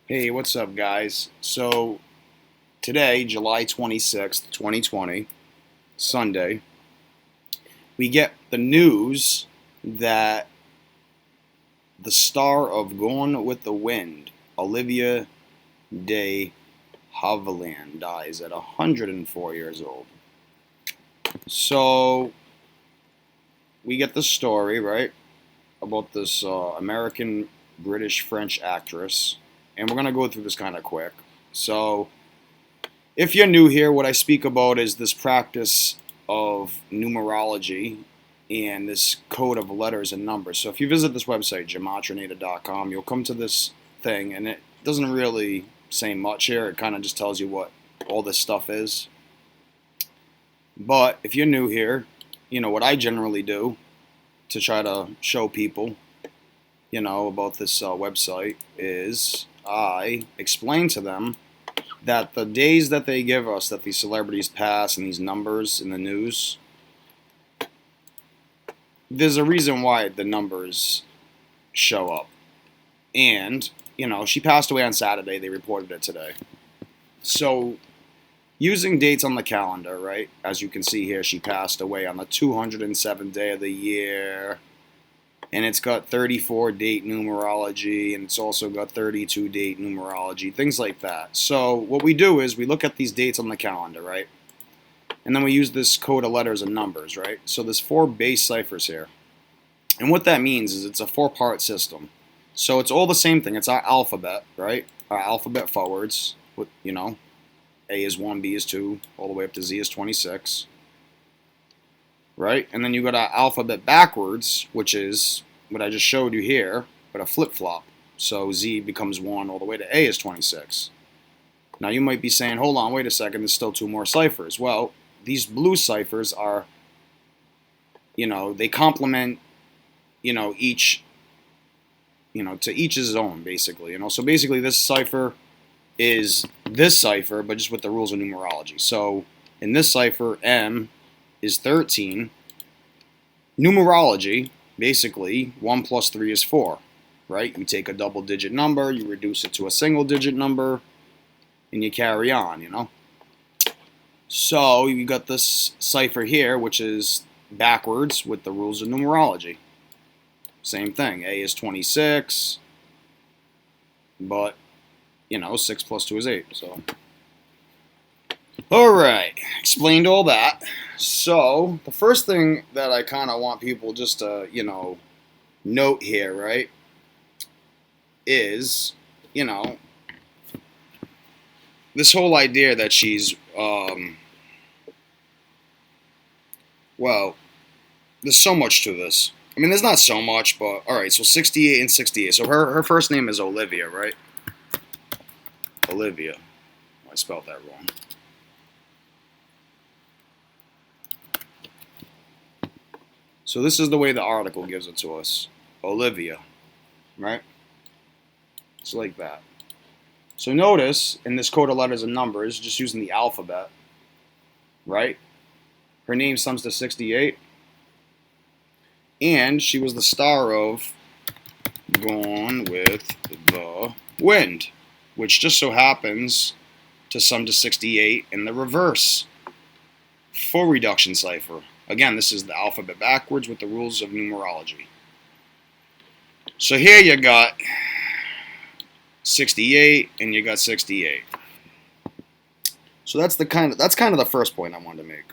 Hey, what's up, guys? So, today, July 26th, 2020, Sunday, we get the news that the star of Gone with the Wind, Olivia de Havilland, dies at 104 years old. So, we get the story, right, about this American British French actress, and we're going to go through this kind of quick. So, if you're new here, what I speak about is this practice of numerology and this code of letters and numbers. So if you visit this website, gematrinator.com, you'll come to this thing, and it doesn't really say much here. It kind of just tells you what all this stuff is. But if you're new here, what I generally do to try to show people, about this website is I explain to them that the days that they give us, that these celebrities pass and these numbers in the news, there's a reason why the numbers show up. And, she passed away on Saturday. They reported it today. So, using dates on the calendar, right, as you can see here, she passed away on the 207th day of the year. And it's got 34 date numerology, and it's also got 32 date numerology, things like that. So what we do is we look at these dates on the calendar, right? And then we use this code of letters and numbers, right? So there's 4 base ciphers here. And what that means is it's a 4-part system. So it's all the same thing. It's our alphabet, right? Our alphabet forwards, with, A is 1, B is 2, all the way up to Z is 26. Right? And then you got our alphabet backwards, which is what I just showed you here, but a flip-flop. So Z becomes 1 all the way to A is 26. Now you might be saying, hold on, wait a second, there's still 2 more ciphers. Well, these blue ciphers are, they complement, each, to each his own, basically. So basically this cipher is this cipher, but just with the rules of numerology. So in this cipher, M is 13. Numerology, basically, 1 plus 3 is 4, right? You take a double-digit number, you reduce it to a single-digit number, and you carry on, So you got this cipher here, which is backwards with the rules of numerology. Same thing. A is 26, but, 6 plus 2 is 8, so... Alright, explained all that. So, the first thing that I kind of want people just to, note here, right, is, this whole idea that she's, well, there's so much to this. I mean, there's not so much, but, alright, so 68 and 68. So her first name is Olivia, right? Olivia. I spelled that wrong. So this is the way the article gives it to us. Olivia, right? It's like that. So notice, in this code of letters and numbers, just using the alphabet, right? Her name sums to 68. And she was the star of Gone with the Wind, which just so happens to sum to 68 in the reverse. Full reduction cipher. Again, this is the alphabet backwards with the rules of numerology. So here you got 68 and you got 68. So that's kind of the first point I wanted to make.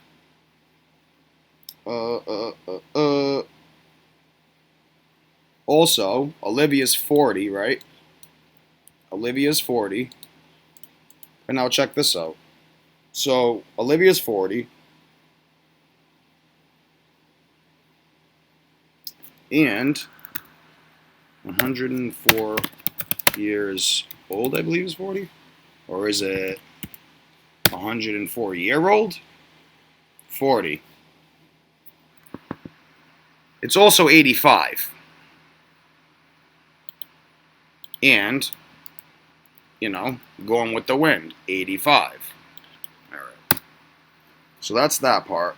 Also, Olivia's 40, right? Olivia's 40. And now check this out. So Olivia's 40. And 104 years old, I believe is 40. Or is it 104-year-old? 40. It's also 85. And, going with the wind, 85. All right. So that's that part.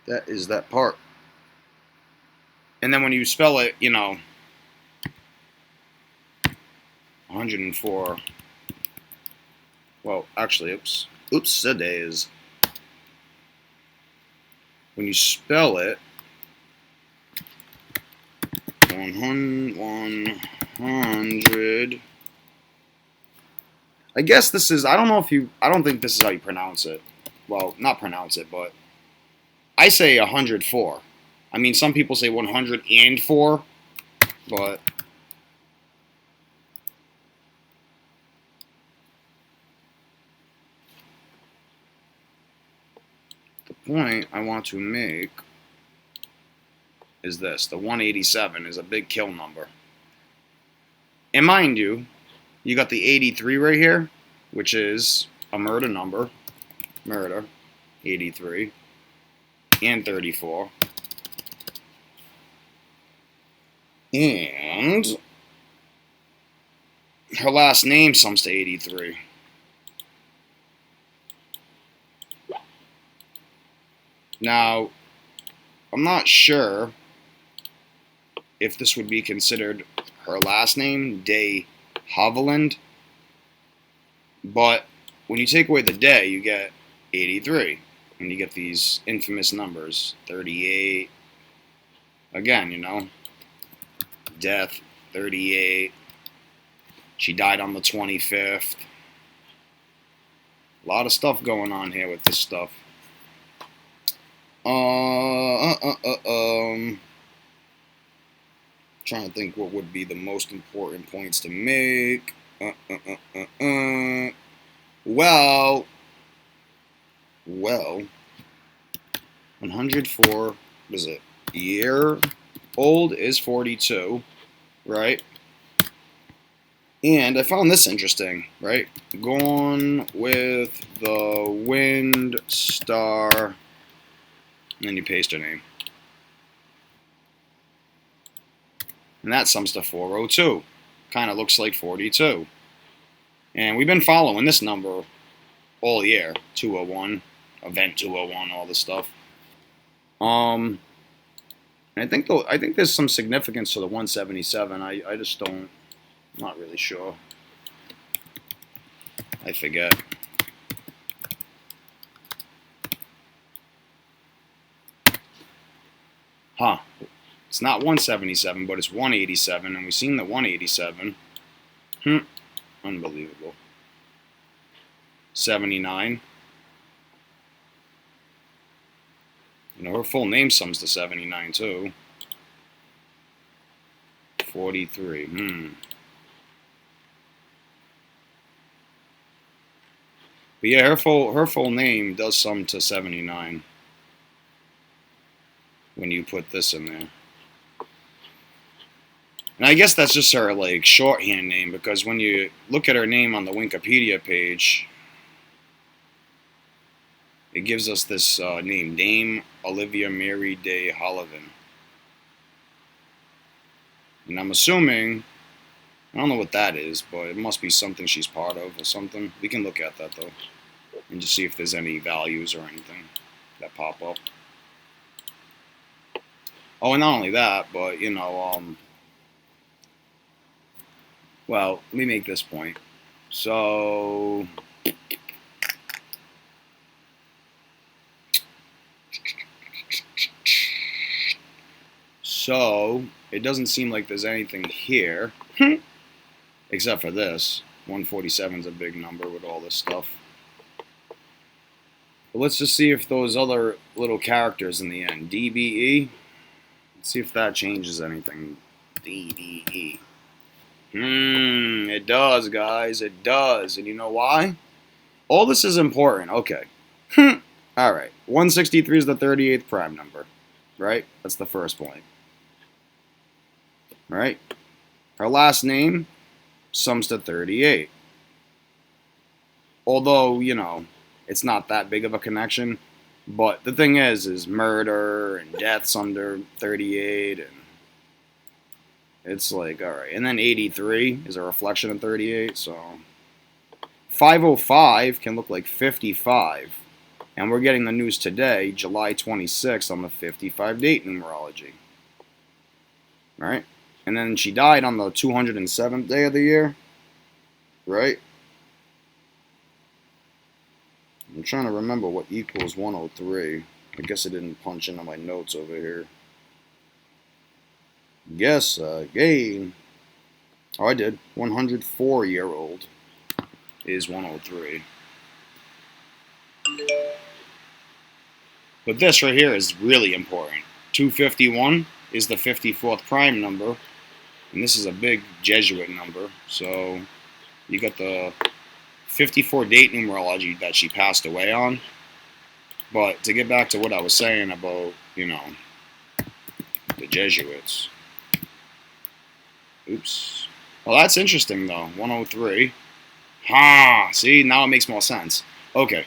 That is that part. And then when you spell it, 104. Well, actually, oops, days. When you spell it, 100. I guess this is. I don't know if you. I don't think this is how you pronounce it. Well, not pronounce it, but I say 104. I mean, some people say 104, but the point I want to make is this. The 187 is a big kill number. And mind you, you got the 83 right here, which is a murder number. Murder, 83, and 34. And her last name sums to 83. Now, I'm not sure if this would be considered her last name, de Havilland, but when you take away the day, you get 83, and you get these infamous numbers, 38, again, death, 38, she died on the 25th, a lot of stuff going on here with this stuff. Trying to think what would be the most important points to make. Well, 104, what is it? Year old is 42, right? And I found this interesting, right? Gone with the Wind, Star, and then you paste her name. And that sums to 402. Kind of looks like 42. And we've been following this number all year. 201, event 201, all this stuff. I think there's some significance to the 177. I just don't. I'm not really sure. I forget. Huh. It's not 177, but it's 187, and we've seen the 187. Unbelievable. 79. Her full name sums to 79, too. 43. But yeah, her full name does sum to 79 when you put this in there. And I guess that's just her like shorthand name, because when you look at her name on the Wikipedia page, it gives us this name, Dame Olivia Mary de Havilland. And I'm assuming, I don't know what that is, but it must be something she's part of or something. We can look at that, though, and just see if there's any values or anything that pop up. Oh, and not only that, but, well, let me make this point. So, it doesn't seem like there's anything here, except for this. 147 is a big number with all this stuff. But let's just see if those other little characters in the end, DBE, let's see if that changes anything. DBE. It does, guys. It does. And you know why? All this is important. Okay. Alright. 163 is the 38th prime number. Right? That's the first point. Right? Her last name sums to 38. Although, it's not that big of a connection. But the thing is murder and deaths under 38, and it's like, alright. And then 83 is a reflection of 38, so 505 can look like 55. And we're getting the news today, July 26th, on the 55 date numerology. right? And then she died on the 207th day of the year, right? I'm trying to remember what equals 103. I guess I didn't punch into my notes over here. Guess again. Oh, I did. 104-year-old is 103. But this right here is really important. 251 is the 54th prime number, and this is a big Jesuit number. So you got the 54 date numerology that she passed away on. But to get back to what I was saying about, you know, the Jesuits. Oops. Well, that's interesting, though. 103. Ha! See, now it makes more sense. Okay.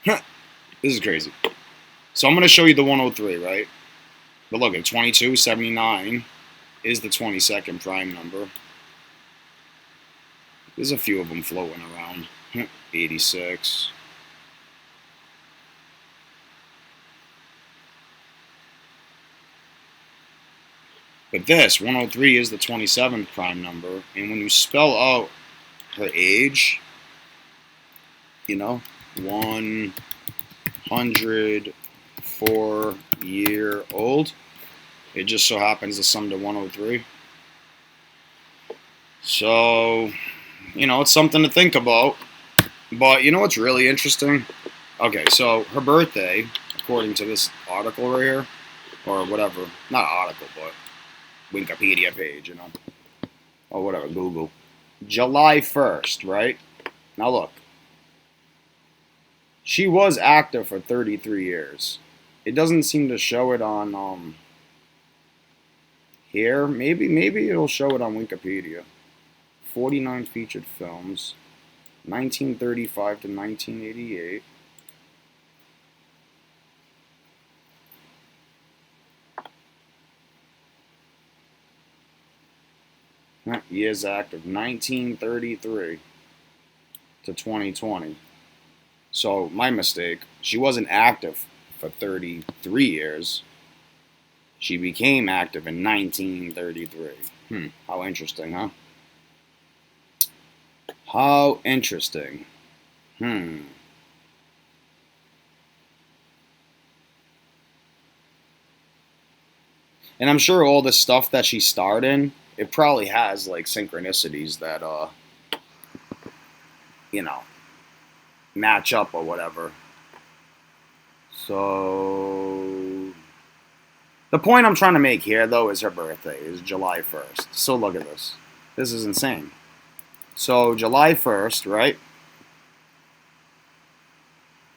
This is crazy. So I'm going to show you the 103, right? But look, at 2279 is the 22nd prime number. There's a few of them floating around. 86. But this, 103, is the 27th prime number. And when you spell out her age, you know, 104-year-old, it just so happens to sum to 103. So, you know, it's something to think about. But you know what's really interesting? Okay, so her birthday, according to this article right here, or whatever, not article, but Wikipedia page, you know, or whatever, Google, July 1st, right? Now look, she was active for 33 years. It doesn't seem to show it on here. Maybe it'll show it on Wikipedia. 49 featured films, 1935 to 1988. Years active, 1933 to 2020. So, my mistake. She wasn't active for 33 years. She became active in 1933. How interesting, huh? How interesting. And I'm sure all the stuff that she starred in, it probably has like synchronicities that you know, match up or whatever. So the point I'm trying to make here though is her birthday is July 1st. So look at this. This is insane. So July 1st, right?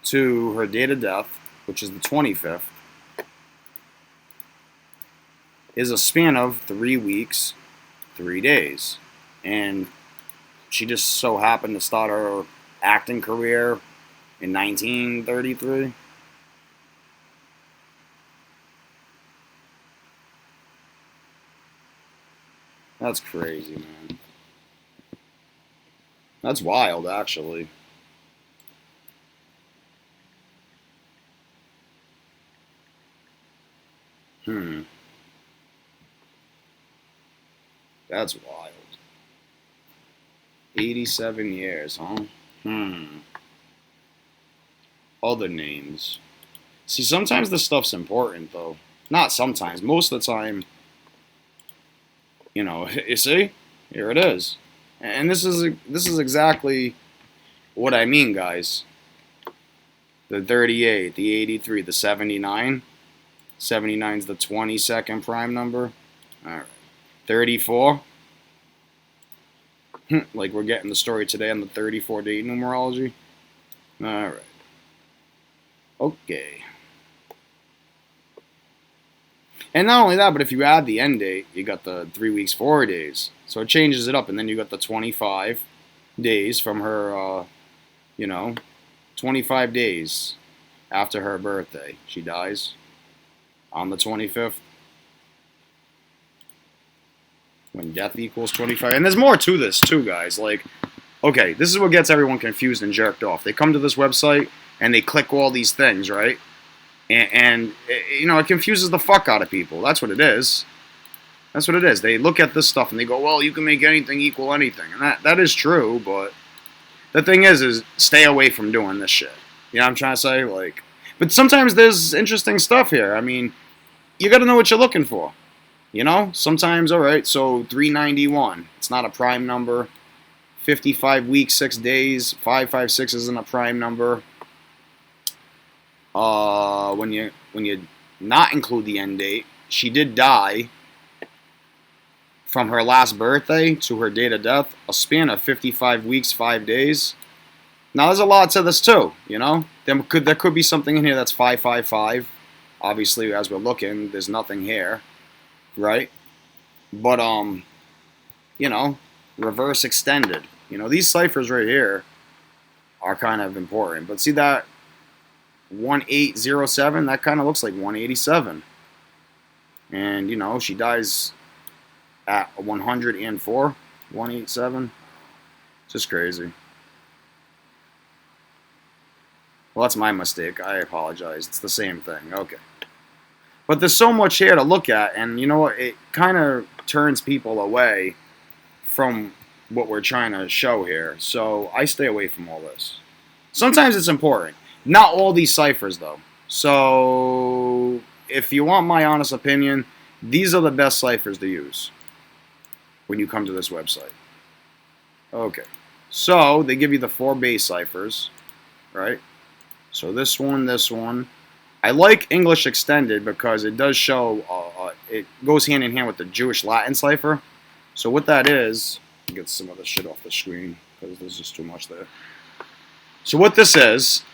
To her date of death, which is the 25th, is a span of 3 weeks, 3 days. And she just so happened to start her acting career in 1933. That's crazy, man. That's wild, actually. That's wild. 87 years, huh? Other names. See, sometimes this stuff's important, though. Not sometimes. Most of the time, you know, you see? Here it is. And this is exactly what I mean, guys. The 38, the 83, the 79. 79 is the 22nd prime number. All right. 34. Like we're getting the story today on the 34 date numerology. All right. Okay. And not only that, but if you add the end date, you got the 3 weeks, 4 days. So it changes it up, and then you got the 25 days from her, 25 days after her birthday. She dies on the 25th. When death equals 25. And there's more to this, too, guys. Like, okay, this is what gets everyone confused and jerked off. They come to this website, and they click all these things, right? And it confuses the fuck out of people. That's what it is. That's what it is. They look at this stuff and they go, well, you can make anything equal anything. And that is true, but the thing is stay away from doing this shit. You know what I'm trying to say? Like, but sometimes there's interesting stuff here. I mean, you got to know what you're looking for. You know? Sometimes, all right, so 391. It's not a prime number. 55 weeks, 6 days. 556 isn't a prime number. When you not include the end date, she did die from her last birthday to her date of death, a span of 55 weeks, 5 days. Now, there's a lot to this, too, you know? There could be something in here that's 555. Obviously, as we're looking, there's nothing here, right? But, you know, reverse extended. You know, these ciphers right here are kind of important. But see that 1807? That kind of looks like 187. And, you know, she dies at 104, 187. Just crazy. Well, that's my mistake. I apologize. It's the same thing. Okay. But there's so much here to look at, and you know what? It kind of turns people away from what we're trying to show here. So I stay away from all this. Sometimes it's important. Not all these ciphers, though. So if you want my honest opinion, these are the best ciphers to use when you come to this website. Okay. So they give you the 4 base ciphers, right? So this one. I like English Extended because it does show, it goes hand in hand with the Jewish Latin cipher. So what that is, get some of the shit off the screen because there's just too much there. So what this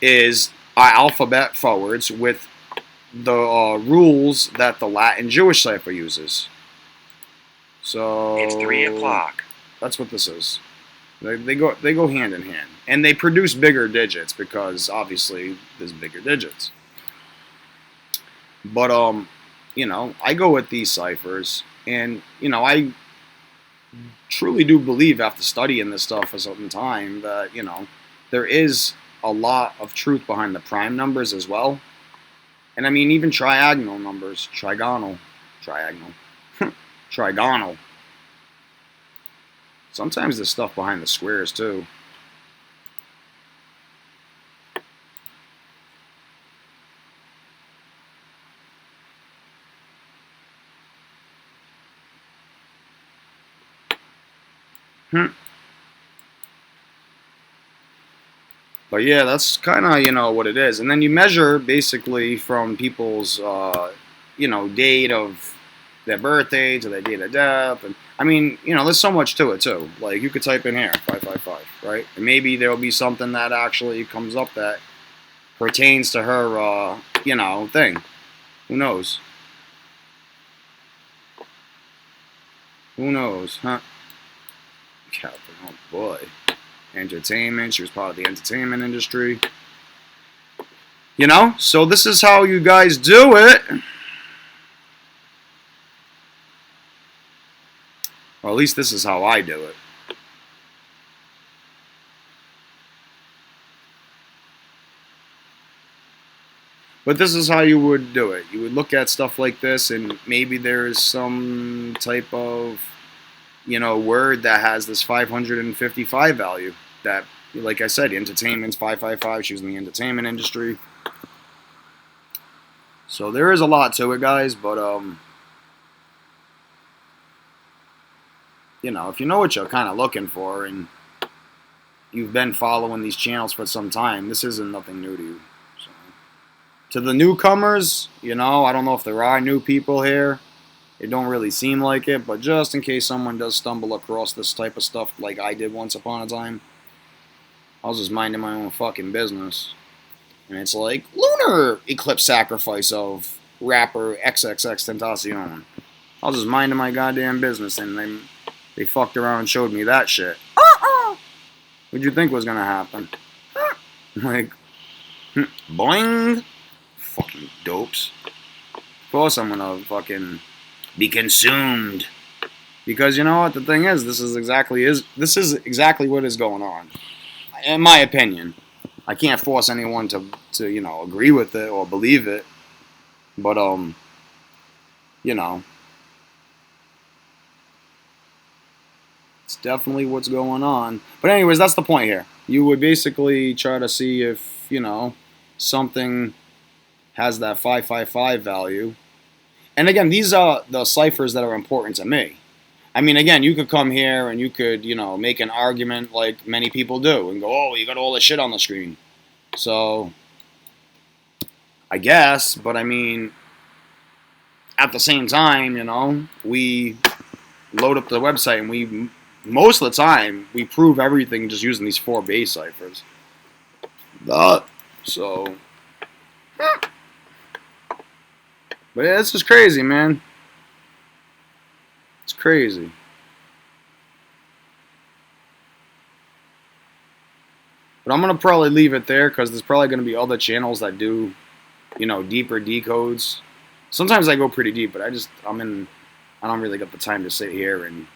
is our alphabet forwards with the rules that the Latin Jewish cipher uses. So it's 3 o'clock. That's what this is. They go hand in hand, and they produce bigger digits because obviously there's bigger digits. But you know, I go with these ciphers, and you know, I truly do believe after studying this stuff for some time that you know there is a lot of truth behind the prime numbers as well. And I mean, even triagonal numbers, trigonal. Sometimes there's stuff behind the squares, too. But yeah, that's kind of, you know, what it is. And then you measure basically from people's, you know, date of their birthday to their date of death. And I mean, you know, there's so much to it, too. Like, you could type in here, 555, right? And maybe there'll be something that actually comes up that pertains to her, you know, thing. Who knows? Who knows, huh? Captain, oh boy. Entertainment. She was part of the entertainment industry. You know? So this is how you guys do it. Or at least this is how I do it. But this is how you would do it. You would look at stuff like this, and maybe there's some type of, you know, word that has this 555 value. That, like I said, entertainment's 555. She was in the entertainment industry. So there is a lot to it, guys. But you know, if you know what you're kind of looking for, and you've been following these channels for some time, this isn't nothing new to you. So, to the newcomers, you know, I don't know if there are new people here. It don't really seem like it, but just in case someone does stumble across this type of stuff like I did once upon a time, I was just minding my own fucking business. And it's like, lunar eclipse sacrifice of rapper XXXTentacion. I was just minding my goddamn business, and they fucked around and showed me that shit. What'd you think was gonna happen? Like, boing! Fucking dopes. Of course I'm gonna fucking be consumed. Because you know what the thing is, this is exactly what is going on. In my opinion. I can't force anyone to you know, agree with it or believe it. But you know, It's definitely what's going on. But anyways, that's the point here. You would basically try to see if, you know, something has that 555 value. And again, these are the ciphers that are important to me. I mean, again, you could come here and you could, you know, make an argument like many people do and go, oh, you got all this shit on the screen. So, I guess, but I mean, at the same time, you know, we load up the website and we, most of the time, we prove everything just using these 4 base ciphers. So, but yeah, this is crazy, man. It's crazy. But I'm going to probably leave it there because there's probably going to be other channels that do, you know, deeper decodes. Sometimes I go pretty deep, but I don't really get the time to sit here and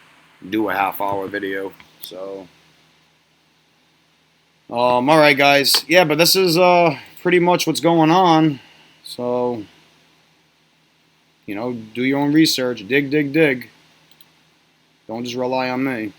do a half-hour video. So, alright guys. Yeah, but this is pretty much what's going on. So, you know, do your own research. Dig, dig, dig. Don't just rely on me.